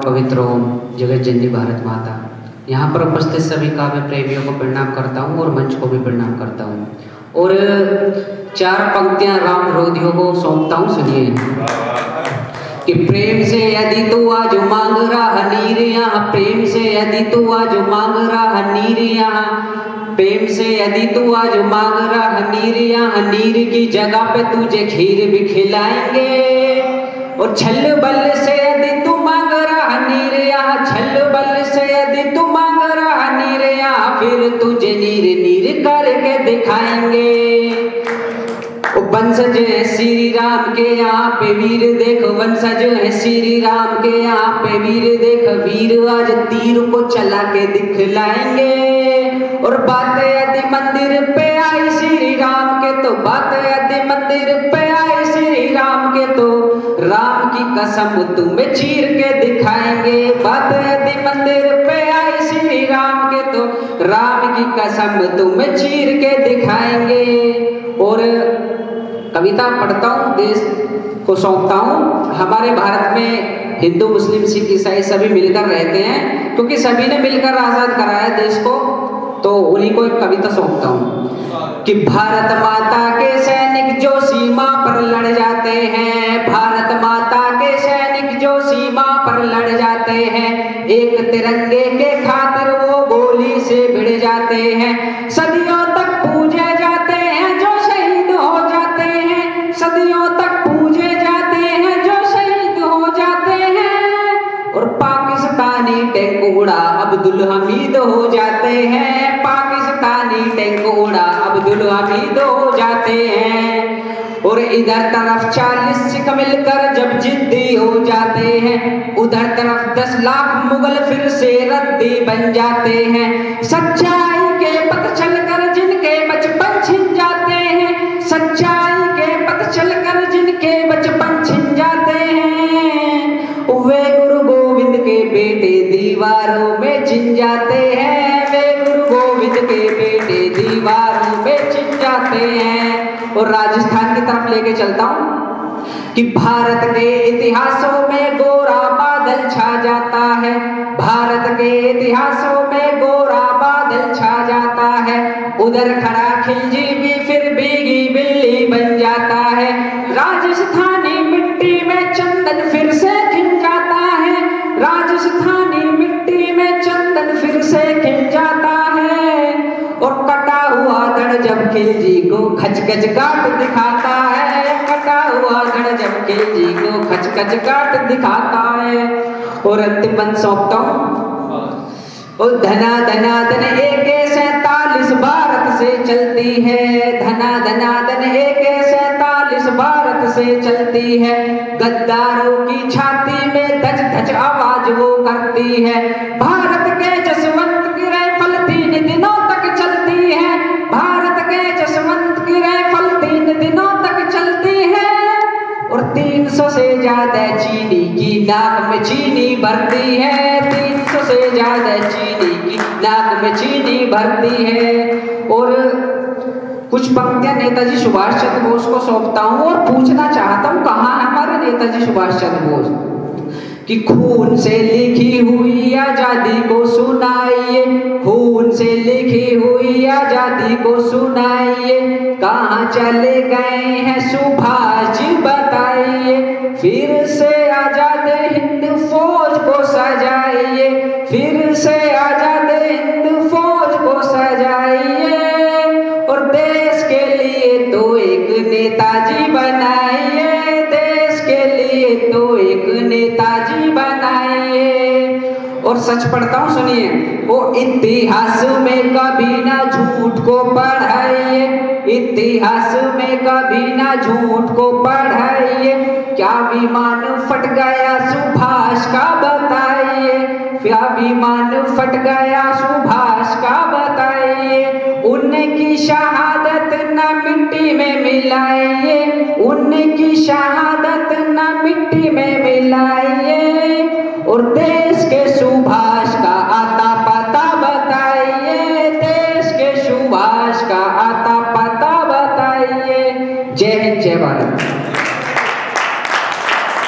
पवित्र ओम जगत जननी भारत माता। यहाँ पर उपस्थित सभी काव्य प्रेमियों को प्रणाम करता हूँ और मंच को भी प्रणाम करता हूँ। और 4 पंक्तियाँ राम विरोधियों को सौंपता हूँ, सुनिए कि प्रेम से यदि तू आज मांग रहा नीर यहाँ, प्रेम से यदि तू आज मांग रहा नीर यहाँ, प्रेम से यदि तू आज मांग रहा नीर यहाँ, नीर की जगह पे तुझे खीर भी खिलाएंगे। और छल बल से यदि तू मांग रहा नीर यहाँ, छल बल से यदि तू मांग रहा नीर यहाँ, फिर तुझे नीर नीर करके दिखाएंगे। वंशज है श्री राम के यहाँ पे वीर देख, वंशज है श्री राम के यहाँ पे वीर देख, वीर आज तीर को चला के दिखलाएंगे। और बात यदि मंदिर पे आई श्री राम के तो, बात यदि मंदिर पे आई श्री राम के तो, राम की कसम तुम्हें चीर के दिखाएंगे। बात यदि मंदिर पे आई श्री राम के तो, राम की कसम तुम्हें चीर के दिखाएंगे। और कविता पढ़ता हूँ, देश को सौंपता हूँ। हमारे भारत में हिंदू मुस्लिम सिख ईसाई सभी मिलकर रहते हैं, क्योंकि सभी ने मिलकर आजाद कराया देश को, तो उन्हीं को एक कविता सौंपता हूँ कि भारत माता के सैनिक जो सीमा पर लड़ जाते हैं, भारत माता के सैनिक जो सीमा पर लड़ जाते हैं, एक तिरंगे के खातिर वो गोली से भिड़ जाते हैं। सदियों तक पूजे जाते हैं जो शहीद हो जाते हैं, सदियों तक पूजे जाते हैं जो शहीद हो जाते हैं। और पाकिस्तानी टैंक उड़ा अब्दुल हमीद हो जाते हैं, पाकिस्तानी टैंक उड़ा अब्दुल हमीद हो जाते हैं। और इधर तरफ 40 सिख मिलकर जब जिद्दी हो जाते हैं, उधर तरफ 10 लाख मुगल फिर से रद्दी बन जाते हैं। सच्चाई के पथ चलकर जिनके बचपन छिन जाते हैं, सच्चाई के पथ चलकर जिनके बचपन छिन जाते हैं, वे गुरु गोविंद के बेटे दीवारों में चिन जाते हैं, वे गुरु गोविंद के बेटे दीवारों में चिन जाते हैं। और राजस्थान की तरफ लेके चलता हूँ कि भारत के इतिहासों में गोरा बादल छा जाता है, भारत के इतिहासों में गोरा बादल छा जाता है, उधर खड़ा खिलजी भी फिर भीगी बिल्ली बन जाता है। राजस्थानी मिट्टी में चंदन फिर से खिल जाता है, राजस्थानी मिट्टी में चंदन फिर से खिल जाता है। और कटा हुआ धड़ जब खिलजी को खच खच काट दिखाता है, कटा हुआ धड़ जब खिलजी को खच खच काट दिखाता है। और अंतिम सौंपता हूँ, और धना धना धन AK-47 भारत से चलती है, धना धना धन AK-47 भारत से चलती है, गद्दारों की छाती में धच धच आवाज वो करती है। भारत के जसवंत की राइफल 3 दिनों तक चलती है, भारत के जसवंत की राइफल 3 दिनों तक चलती है। और 300 से ज्यादा चीनी की नाक में चीनी भरती है, 300 से ज्यादा चीनी की नाक में चीनी भरती है। और कुछ पंक्तियां नेताजी सुभाष चंद्र बोस को सौंपता हूँ और पूछना चाहता हूँ, कहाँ है हमारे नेताजी सुभाष चंद्र बोस? कि खून से लिखी हुई आजादी को सुनाइए, खून से लिखी हुई आजादी को सुनाइए, कहाँ चले गए हैं सुभाष जी बताइए, फिर से आजाद हिंद फौज को सजाइए, फिर से आजाद हिंद फौज को सजाइए। और देश के लिए तो एक नेताजी बनाइए, देश के लिए तो एक नेताजी बनाइए। और सच पढ़ता हूँ, सुनिए, वो इतिहास में कभी ना झूठ को पढ़ाइए, इतिहास में कभी ना झूठ को पढ़ाइए, क्या विमान फट गया सुभाष का बताइए, क्या विमान फट गया सुभाष का बताइए। उनकी शहादत ना मिट्टी में मिलाइए, उनकी शहादत ना मिट्टी में मिलाइए। और देश के